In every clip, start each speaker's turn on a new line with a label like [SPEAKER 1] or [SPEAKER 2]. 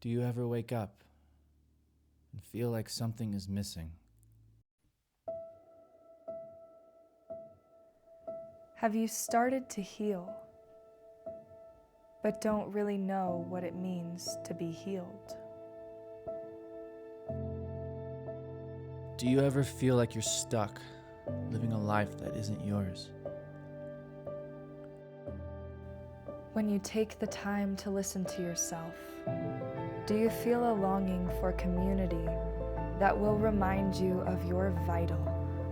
[SPEAKER 1] Do you ever wake up and feel like something is missing?
[SPEAKER 2] Have you started to heal, but don't really know what it means to be healed?
[SPEAKER 1] Do you ever feel like you're stuck, living a life that isn't yours?
[SPEAKER 2] When you take the time to listen to yourself, do you feel a longing for community that will remind you of your vital,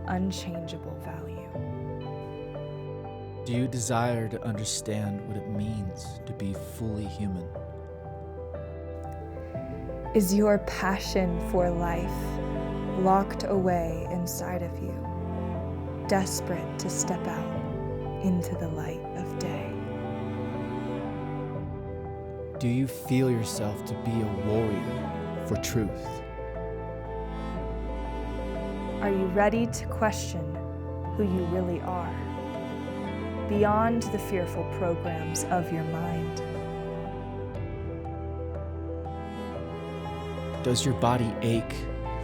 [SPEAKER 2] unchangeable value?
[SPEAKER 1] Do you desire to understand what it means to be fully human?
[SPEAKER 2] Is your passion for life locked away inside of you, desperate to step out into the light of day?
[SPEAKER 1] Do you feel yourself to be a warrior for truth?
[SPEAKER 2] Are you ready to question who you really are, beyond the fearful programs of your mind?
[SPEAKER 1] Does your body ache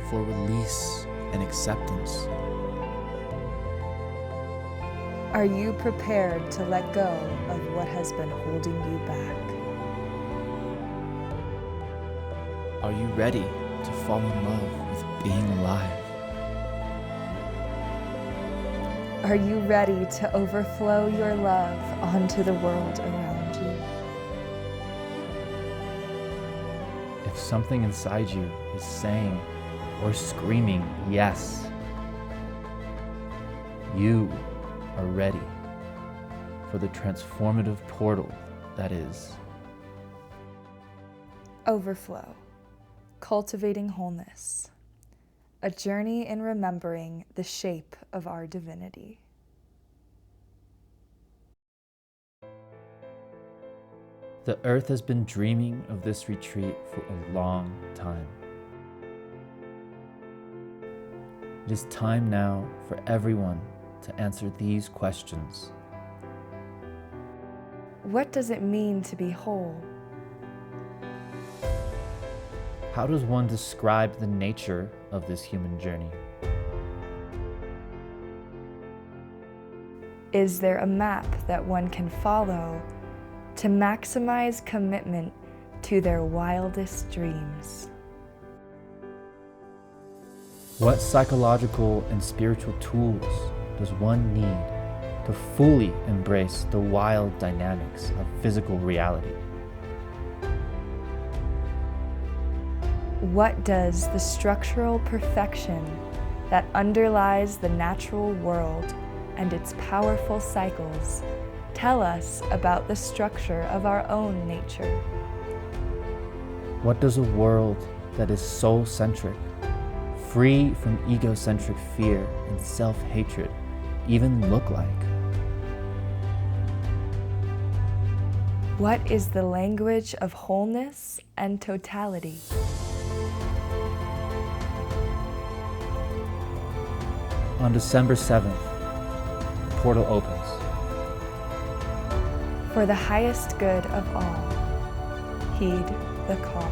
[SPEAKER 1] for release and acceptance?
[SPEAKER 2] Are you prepared to let go of what has been holding you back?
[SPEAKER 1] Are you ready to fall in love with being alive?
[SPEAKER 2] Are you ready to overflow your love onto the world around you?
[SPEAKER 1] If something inside you is saying or screaming yes, you are ready for the transformative portal that is
[SPEAKER 2] Overflow. Cultivating Wholeness. A journey in remembering the shape of our divinity.
[SPEAKER 1] The earth has been dreaming of this retreat for a long time. It is time now for everyone to answer these questions.
[SPEAKER 2] What does it mean to be whole?
[SPEAKER 1] How does one describe the nature of this human journey?
[SPEAKER 2] Is there a map that one can follow to maximize commitment to their wildest dreams?
[SPEAKER 1] What psychological and spiritual tools does one need to fully embrace the wild dynamics of physical reality?
[SPEAKER 2] What does the structural perfection that underlies the natural world and its powerful cycles tell us about the structure of our own nature?
[SPEAKER 1] What does a world that is soul-centric, free from egocentric fear and self-hatred, even look like?
[SPEAKER 2] What is the language of wholeness and totality?
[SPEAKER 1] On December 7th, the portal opens.
[SPEAKER 2] For the highest good of all, heed the call.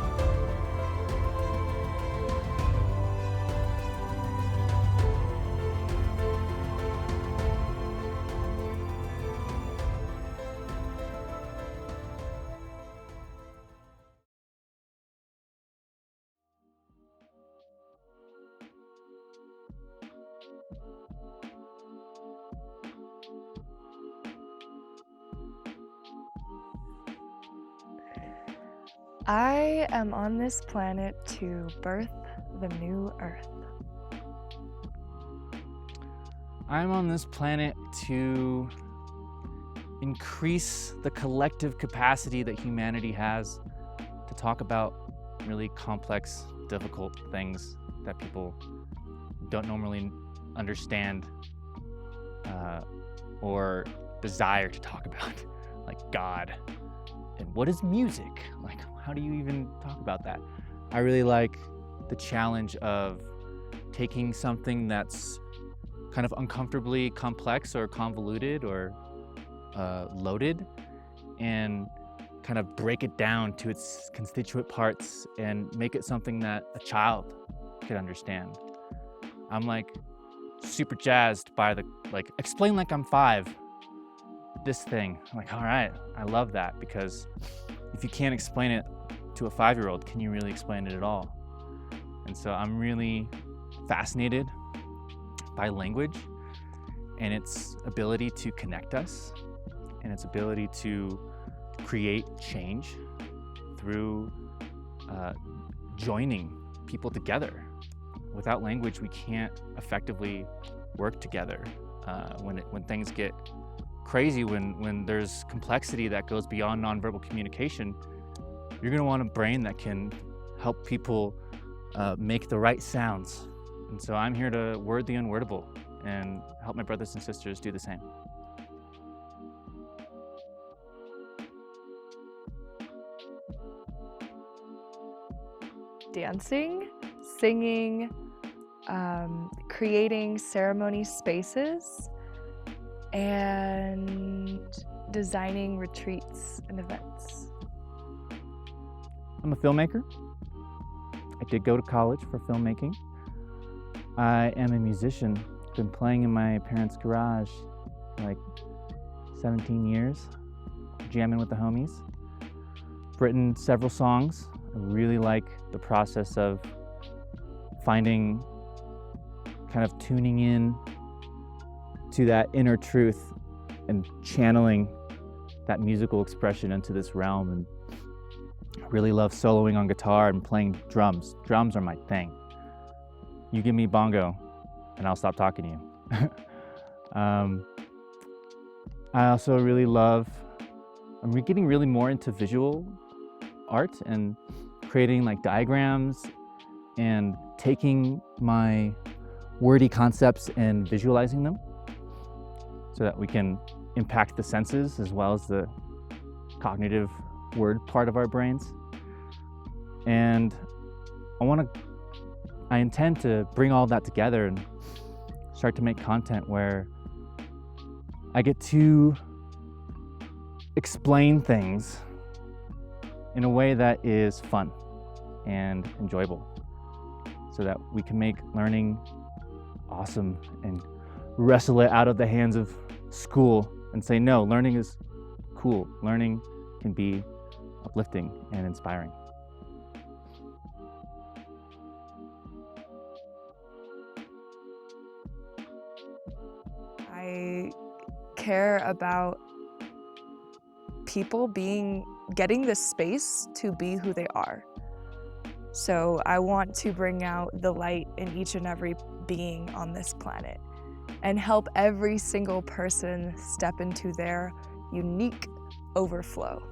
[SPEAKER 2] I am on this planet to birth the new Earth.
[SPEAKER 3] I'm on this planet to increase the collective capacity that humanity has to talk about really complex, difficult things that people don't normally understand or desire to talk about, like God. And what is music? Like, how do you even talk about that? I really like the challenge of taking something that's kind of uncomfortably complex or convoluted or loaded and kind of break it down to its constituent parts and make it something that a child could understand. I'm like super jazzed by the, like, explain like I'm 5, this thing. I'm like, all right, I love that, because if you can't explain it to a 5-year-old, can you really explain it at all? And so I'm really fascinated by language and its ability to connect us and its ability to create change through joining people together. Without language, we can't effectively work together. When things get crazy, when there's complexity that goes beyond nonverbal communication, you're gonna want a brain that can help people make the right sounds. And so I'm here to word the unwordable and help my brothers and sisters do the same.
[SPEAKER 2] Dancing, singing, creating ceremony spaces, and designing retreats and events.
[SPEAKER 3] I'm a filmmaker. I did go to college for filmmaking. I am a musician. Been playing in my parents' garage for like 17 years, jamming with the homies. Written several songs. I really like the process of finding, kind of tuning in to that inner truth and channeling that musical expression into this realm. And I really love soloing on guitar and playing drums. Drums are my thing. You give me bongo and I'll stop talking to you. I also really love, I'm getting really more into visual art and creating like diagrams and taking my wordy concepts and visualizing them so that we can impact the senses as well as the cognitive word part of our brains. And I intend to bring all that together and start to make content where I get to explain things in a way that is fun and enjoyable, so that we can make learning awesome and wrestle it out of the hands of school and say, no, learning is cool. Learning can be uplifting and inspiring.
[SPEAKER 2] I care about people getting the space to be who they are. So I want to bring out the light in each and every being on this planet and help every single person step into their unique overflow.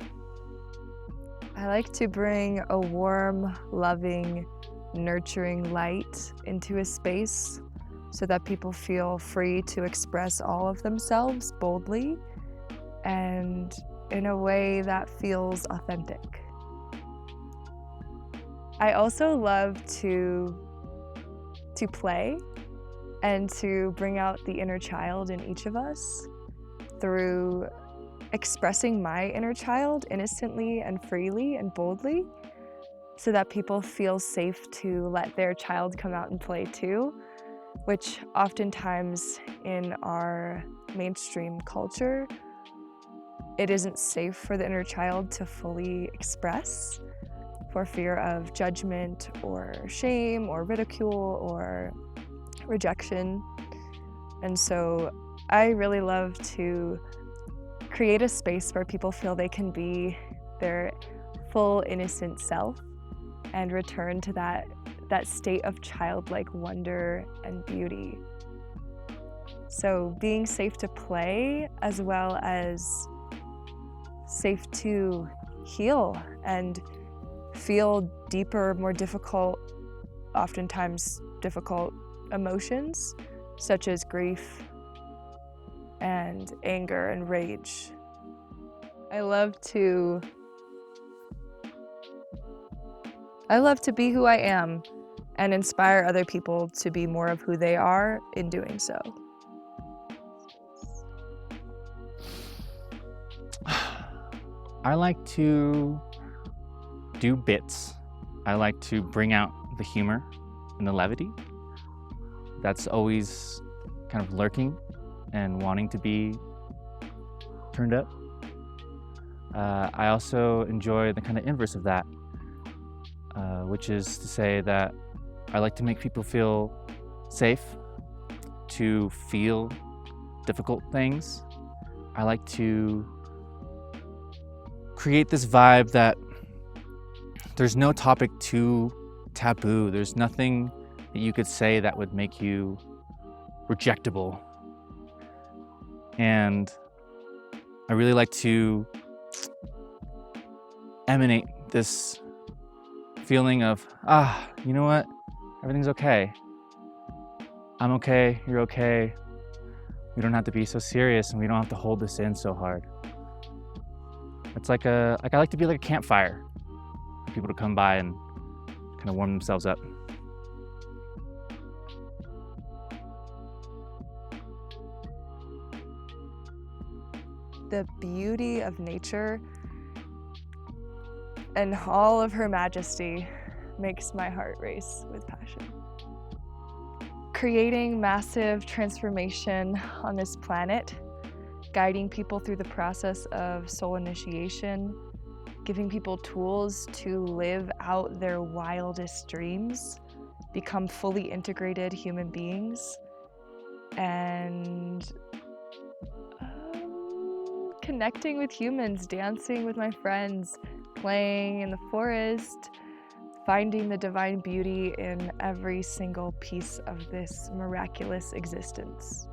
[SPEAKER 2] I like to bring a warm, loving, nurturing light into a space so that people feel free to express all of themselves boldly and in a way that feels authentic. I also love to play and to bring out the inner child in each of us through expressing my inner child innocently and freely and boldly, so that people feel safe to let their child come out and play too, which oftentimes in our mainstream culture, it isn't safe for the inner child to fully express for fear of judgment or shame or ridicule or rejection. And so I really love to create a space where people feel they can be their full innocent self and return to that state of childlike wonder and beauty. So being safe to play as well as safe to heal and feel deeper, more difficult, oftentimes difficult emotions such as grief and anger and rage. I love to be who I am and inspire other people to be more of who they are in doing so.
[SPEAKER 3] I like to do bits. I like to bring out the humor and the levity. That's always kind of lurking and wanting to be turned up. I also enjoy the kind of inverse of that, which is to say that I like to make people feel safe, to feel difficult things. I like to create this vibe that there's no topic too taboo. There's nothing that you could say that would make you rejectable. And I really like to emanate this feeling of, you know what? Everything's okay. I'm okay, you're okay. We don't have to be so serious and we don't have to hold this in so hard. It's like I like to be like a campfire for people to come by and kind of warm themselves up.
[SPEAKER 2] The beauty of nature and all of her majesty makes my heart race with passion. Creating massive transformation on this planet, guiding people through the process of soul initiation, giving people tools to live out their wildest dreams, become fully integrated human beings, and connecting with humans, dancing with my friends, playing in the forest, finding the divine beauty in every single piece of this miraculous existence.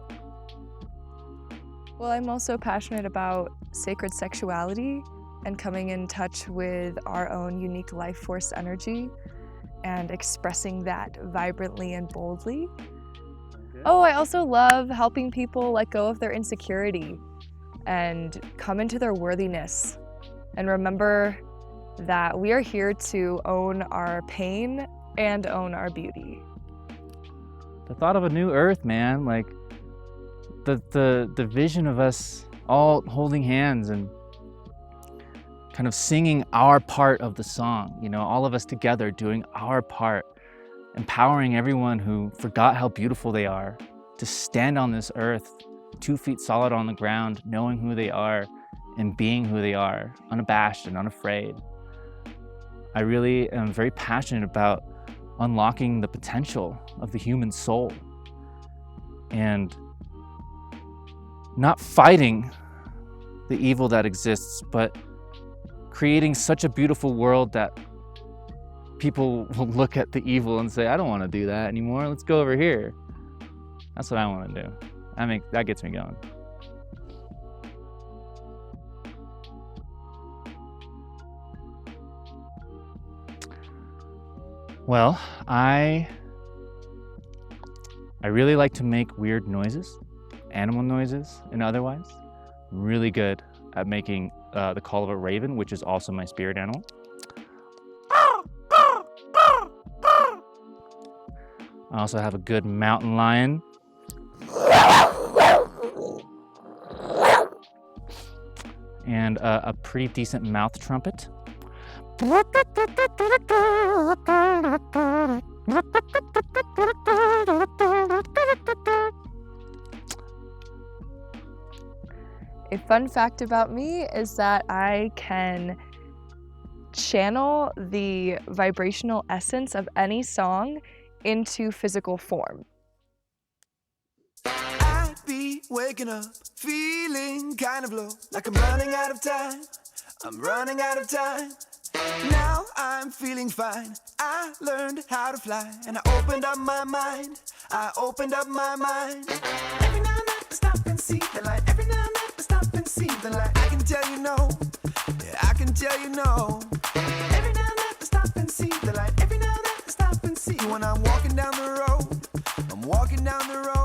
[SPEAKER 2] Well, I'm also passionate about sacred sexuality and coming in touch with our own unique life force energy and expressing that vibrantly and boldly. Oh, I also love helping people let go of their insecurity and come into their worthiness and remember that we are here to own our pain and own our beauty.
[SPEAKER 3] The thought of a new earth, man, like the vision of us all holding hands and kind of singing our part of the song, you know, all of us together doing our part, empowering everyone who forgot how beautiful they are to stand on this earth 2 feet solid on the ground, knowing who they are and being who they are, unabashed and unafraid. I really am very passionate about unlocking the potential of the human soul and not fighting the evil that exists, but creating such a beautiful world that people will look at the evil and say, I don't want to do that anymore. Let's go over here. That's what I want to do. That gets me going. Well, I really like to make weird noises, animal noises and otherwise. I'm really good at making the call of a raven, which is also my spirit animal. I also have a good mountain lion. And a pretty decent mouth trumpet.
[SPEAKER 2] A fun fact about me is that I can channel the vibrational essence of any song into physical form.
[SPEAKER 4] I be waking up, feeling kind of low, like I'm running out of time. I'm running out of time. Now I'm feeling fine. I learned how to fly, and I opened up my mind. I opened up my mind. Every now and then I stop and see the light. Every now and then I stop and see the light. I can tell you no. Yeah, I can tell you no. Every now and then I stop and see the light. Every now and then I stop and see when I'm walking down the road. I'm walking down the road.